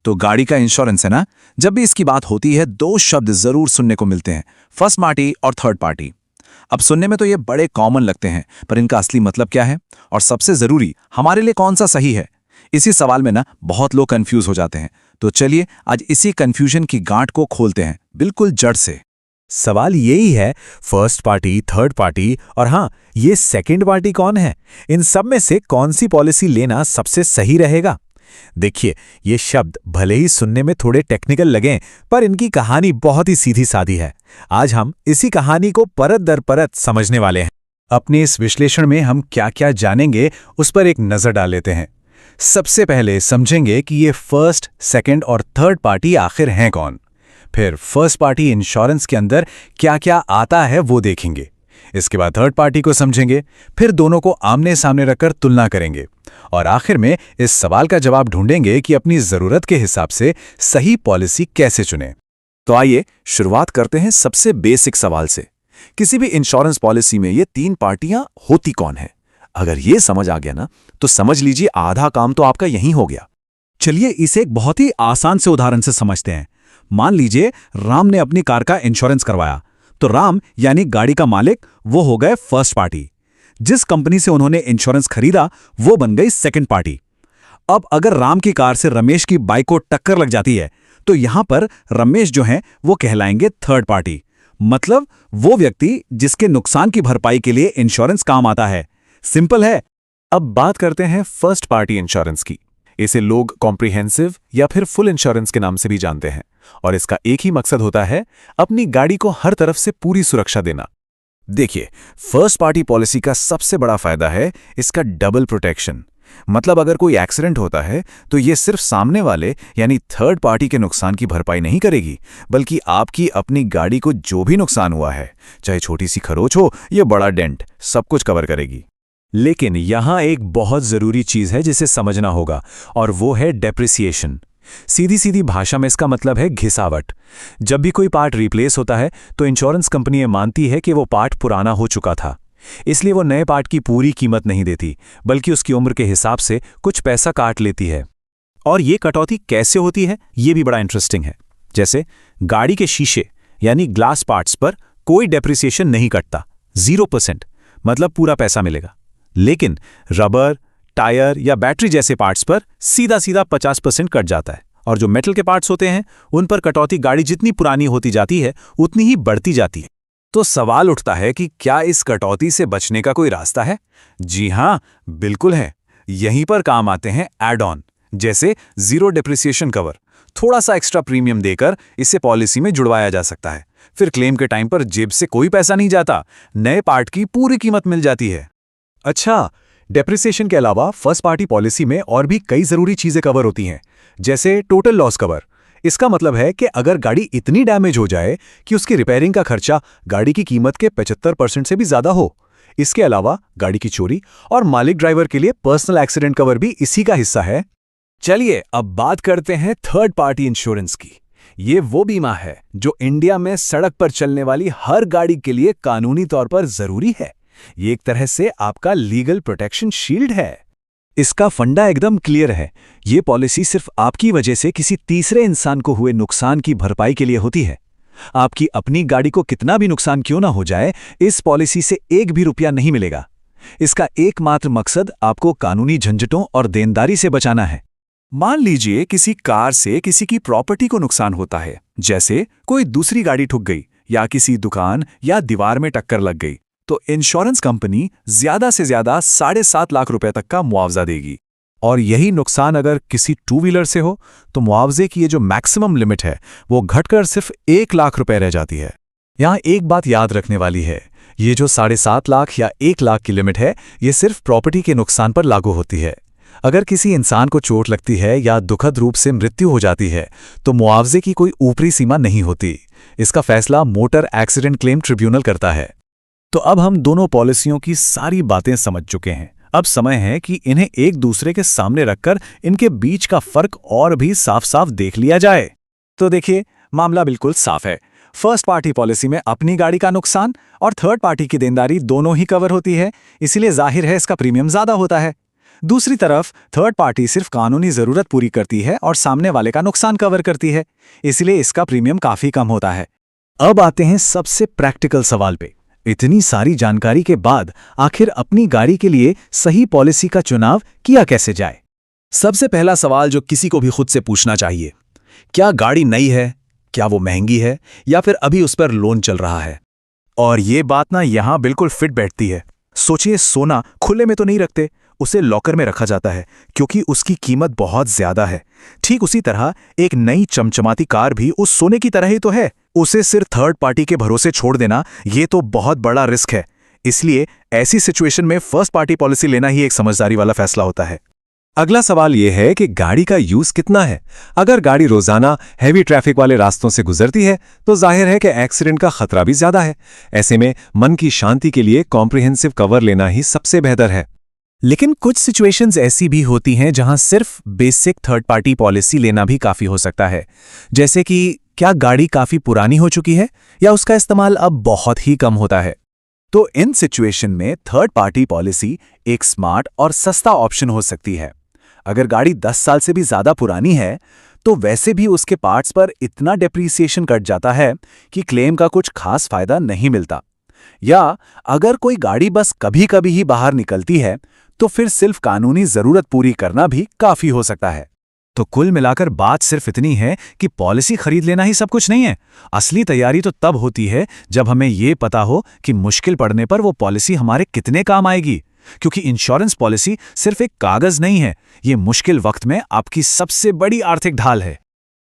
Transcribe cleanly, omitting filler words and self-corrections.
तो गाड़ी का इंश्योरेंस है ना, जब भी इसकी बात होती है दो शब्द जरूर सुनने को मिलते हैं, फर्स्ट पार्टी और थर्ड पार्टी। अब सुनने में तो ये बड़े कॉमन लगते हैं, पर इनका असली मतलब क्या है और सबसे जरूरी हमारे लिए कौन सा सही है, इसी सवाल में ना बहुत लोग कंफ्यूज हो जाते हैं। तो चलिए आज इसी कंफ्यूजन की गांठ को खोलते हैं बिल्कुल जड़ से। सवाल यही है, फर्स्ट पार्टी, थर्ड पार्टी और हाँ, ये सेकंड पार्टी कौन है? इन सब में से कौन सी पॉलिसी लेना सबसे सही रहेगा? देखिए, ये शब्द भले ही सुनने में थोड़े टेक्निकल लगें, पर इनकी कहानी बहुत ही सीधी सादी है। आज हम इसी कहानी को परत दर परत समझने वाले हैं। अपने इस विश्लेषण में हम क्या-क्या जानेंगे, उस पर एक नजर डाल लेते हैं। सबसे पहले समझेंगे कि ये फर्स्ट, सेकंड और थर्ड पार्टी आखिर हैं कौन। फिर फर्स्ट पार्टी इंश्योरेंस के अंदर क्या-क्या आता है वो देखेंगे। इसके बाद थर्ड पार्टी को समझेंगे, फिर दोनों को आमने सामने रखकर तुलना करेंगे और आखिर में इस सवाल का जवाब ढूंढेंगे कि अपनी जरूरत के हिसाब से सही पॉलिसी कैसे चुनें। तो आइए शुरुआत करते हैं सबसे बेसिक सवाल से। किसी भी इंश्योरेंस पॉलिसी में ये तीन पार्टियां होती कौन है? अगर ये समझ आ गया ना, तो समझ लीजिए आधा काम तो आपका यहीं हो गया। चलिए इसे एक बहुत ही आसान से उदाहरण से समझते हैं। मान लीजिए राम ने अपनी कार का इंश्योरेंस करवाया, तो राम यानी गाड़ी का मालिक वो हो गए फर्स्ट पार्टी। जिस कंपनी से उन्होंने इंश्योरेंस खरीदा वो बन गई सेकंड पार्टी। अब अगर राम की कार से रमेश की बाइक को टक्कर लग जाती है, तो यहां पर रमेश जो हैं वो कहलाएंगे थर्ड पार्टी, मतलब वो व्यक्ति जिसके नुकसान की भरपाई के लिए इंश्योरेंस काम आता है। सिंपल है। अब बात करते हैं फर्स्ट पार्टी इंश्योरेंस की। इसे लोग कॉम्प्रिहेंसिव या फिर फुल इंश्योरेंस के नाम से भी जानते हैं और इसका एक ही मकसद होता है, अपनी गाड़ी को हर तरफ से पूरी सुरक्षा देना। देखिए, फर्स्ट पार्टी पॉलिसी का सबसे बड़ा फायदा है इसका डबल प्रोटेक्शन। मतलब अगर कोई एक्सीडेंट होता है तो ये सिर्फ सामने वाले यानी थर्ड पार्टी के नुकसान की भरपाई नहीं करेगी, बल्कि आपकी अपनी गाड़ी को जो भी नुकसान हुआ है, चाहे छोटी सी खरोच हो या बड़ा डेंट, सब कुछ कवर करेगी। लेकिन यहां एक बहुत जरूरी चीज है जिसे समझना होगा, और वो है डेप्रिसिएशन। सीधी सीधी भाषा में इसका मतलब है घिसावट। जब भी कोई पार्ट रिप्लेस होता है तो इंश्योरेंस कंपनी ये मानती है कि वो पार्ट पुराना हो चुका था, इसलिए वो नए पार्ट की पूरी कीमत नहीं देती, बल्कि उसकी उम्र के हिसाब से कुछ पैसा काट लेती है। और ये कटौती कैसे होती है, ये भी बड़ा इंटरेस्टिंग है। जैसे गाड़ी के शीशे यानी ग्लास पार्ट्स पर कोई डेप्रिसिएशन नहीं कटता, 0%, मतलब पूरा पैसा मिलेगा। लेकिन रबर, टायर या बैटरी जैसे पार्ट्स पर सीधा सीधा 50% कट जाता है, और जो मेटल के पार्ट्स होते हैं उन पर कटौती गाड़ी जितनी पुरानी होती जाती है उतनी ही बढ़ती जाती है। तो सवाल उठता है कि क्या इस कटौती से बचने का कोई रास्ता है? जी हां, बिल्कुल है। यहीं पर काम आते हैं एड ऑन, जैसे जीरो डिप्रिसिएशन कवर। थोड़ा सा एक्स्ट्रा प्रीमियम देकर इसे पॉलिसी में जुड़वाया जा सकता है। फिर क्लेम के टाइम पर जेब से कोई पैसा नहीं जाता, नए पार्ट की पूरी कीमत मिल जाती है। अच्छा, डेप्रिसिएशन के अलावा फर्स्ट पार्टी पॉलिसी में और भी कई जरूरी चीजें कवर होती हैं, जैसे टोटल लॉस कवर। इसका मतलब है कि अगर गाड़ी इतनी डैमेज हो जाए कि उसकी रिपेयरिंग का खर्चा गाड़ी की कीमत के 75% से भी ज्यादा हो। इसके अलावा गाड़ी की चोरी और मालिक ड्राइवर के लिए पर्सनल एक्सीडेंट कवर भी इसी का हिस्सा है। चलिए अब बात करते हैं थर्ड पार्टी इंश्योरेंस की। ये वो बीमा है जो इंडिया में सड़क पर चलने वाली हर गाड़ी के लिए कानूनी तौर पर जरूरी है। ये एक तरह से आपका लीगल प्रोटेक्शन शील्ड है। इसका फंडा एकदम क्लियर है। ये पॉलिसी सिर्फ आपकी वजह से किसी तीसरे इंसान को हुए नुकसान की भरपाई के लिए होती है। आपकी अपनी गाड़ी को कितना भी नुकसान क्यों ना हो जाए, इस पॉलिसी से एक भी रुपया नहीं मिलेगा। इसका एकमात्र मकसद आपको कानूनी झंझटों और देनदारी से बचाना है। मान लीजिए किसी कार से किसी की प्रॉपर्टी को नुकसान होता है, जैसे कोई दूसरी गाड़ी ठुक गई या किसी दुकान या दीवार में टक्कर लग गई, तो इंश्योरेंस कंपनी ज्यादा से ज्यादा 7.5 लाख रुपए तक का मुआवजा देगी। और यही नुकसान अगर किसी टू व्हीलर से हो तो मुआवजे की ये जो मैक्सिमम लिमिट है वो घटकर सिर्फ 1 लाख रुपए रह जाती है। यहाँ एक बात याद रखने वाली है, ये जो 7.5 लाख या 1 लाख की लिमिट है, ये सिर्फ प्रॉपर्टी के नुकसान पर लागू होती है। अगर किसी इंसान को चोट लगती है या दुखद रूप से मृत्यु हो जाती है तो मुआवजे की कोई ऊपरी सीमा नहीं होती। इसका फैसला मोटर एक्सीडेंट क्लेम ट्रिब्यूनल करता है। तो अब हम दोनों पॉलिसियों की सारी बातें समझ चुके हैं। अब समय है कि इन्हें एक दूसरे के सामने रखकर इनके बीच का फर्क और भी साफ साफ देख लिया जाए। तो देखिए, मामला बिल्कुल साफ है। फर्स्ट पार्टी पॉलिसी में अपनी गाड़ी का नुकसान और थर्ड पार्टी की देनदारी दोनों ही कवर होती है, इसीलिए जाहिर है इसका प्रीमियम ज्यादा होता है। दूसरी तरफ थर्ड पार्टी सिर्फ कानूनी जरूरत पूरी करती है और सामने वाले का नुकसान कवर करती है, इसलिए इसका प्रीमियम काफी कम होता है। अब आते हैं सबसे प्रैक्टिकल सवाल पे। इतनी सारी जानकारी के बाद आखिर अपनी गाड़ी के लिए सही पॉलिसी का चुनाव किया कैसे जाए? सबसे पहला सवाल जो किसी को भी खुद से पूछना चाहिए, क्या गाड़ी नई है, क्या वो महंगी है, या फिर अभी उस पर लोन चल रहा है? और ये बात ना यहाँ बिल्कुल फिट बैठती है। सोचिए, सोना खुले में तो नहीं रखते, उसे लॉकर में रखा जाता है क्योंकि उसकी कीमत बहुत ज्यादा है। ठीक उसी तरह एक नई चमचमाती कार भी उस सोने की तरह ही तो है। उसे सिर्फ थर्ड पार्टी के भरोसे छोड़ देना, ये तो बहुत बड़ा रिस्क है। इसलिए ऐसी सिचुएशन में फर्स्ट पार्टी पॉलिसी लेना ही एक समझदारी वाला फैसला होता है। अगला सवाल यह है कि गाड़ी का यूज कितना है। अगर गाड़ी रोजाना हैवी ट्रैफिक वाले रास्तों से गुजरती है तो जाहिर है कि एक्सीडेंट का खतरा भी ज्यादा है। ऐसे में मन की शांति के लिए कॉम्प्रिहेंसिव कवर लेना ही सबसे बेहतर है। लेकिन कुछ सिचुएशंस ऐसी भी होती हैं जहां सिर्फ बेसिक थर्ड पार्टी पॉलिसी लेना भी काफी हो सकता है। जैसे कि क्या गाड़ी काफी पुरानी हो चुकी है या उसका इस्तेमाल अब बहुत ही कम होता है। तो इन सिचुएशन में थर्ड पार्टी पॉलिसी एक स्मार्ट और सस्ता ऑप्शन हो सकती है। अगर गाड़ी 10 साल से भी ज्यादा पुरानी है तो वैसे भी उसके पार्ट्स पर इतना डेप्रीसिएशन कट जाता है कि क्लेम का कुछ खास फायदा नहीं मिलता। या अगर कोई गाड़ी बस कभी कभी ही बाहर निकलती है तो फिर सिर्फ कानूनी जरूरत पूरी करना भी काफी हो सकता है। तो कुल मिलाकर बात सिर्फ इतनी है कि पॉलिसी खरीद लेना ही सब कुछ नहीं है। असली तैयारी तो तब होती है जब हमें ये पता हो कि मुश्किल पड़ने पर वो पॉलिसी हमारे कितने काम आएगी। क्योंकि इंश्योरेंस पॉलिसी सिर्फ एक कागज नहीं है, ये मुश्किल वक्त में आपकी सबसे बड़ी आर्थिक ढाल है।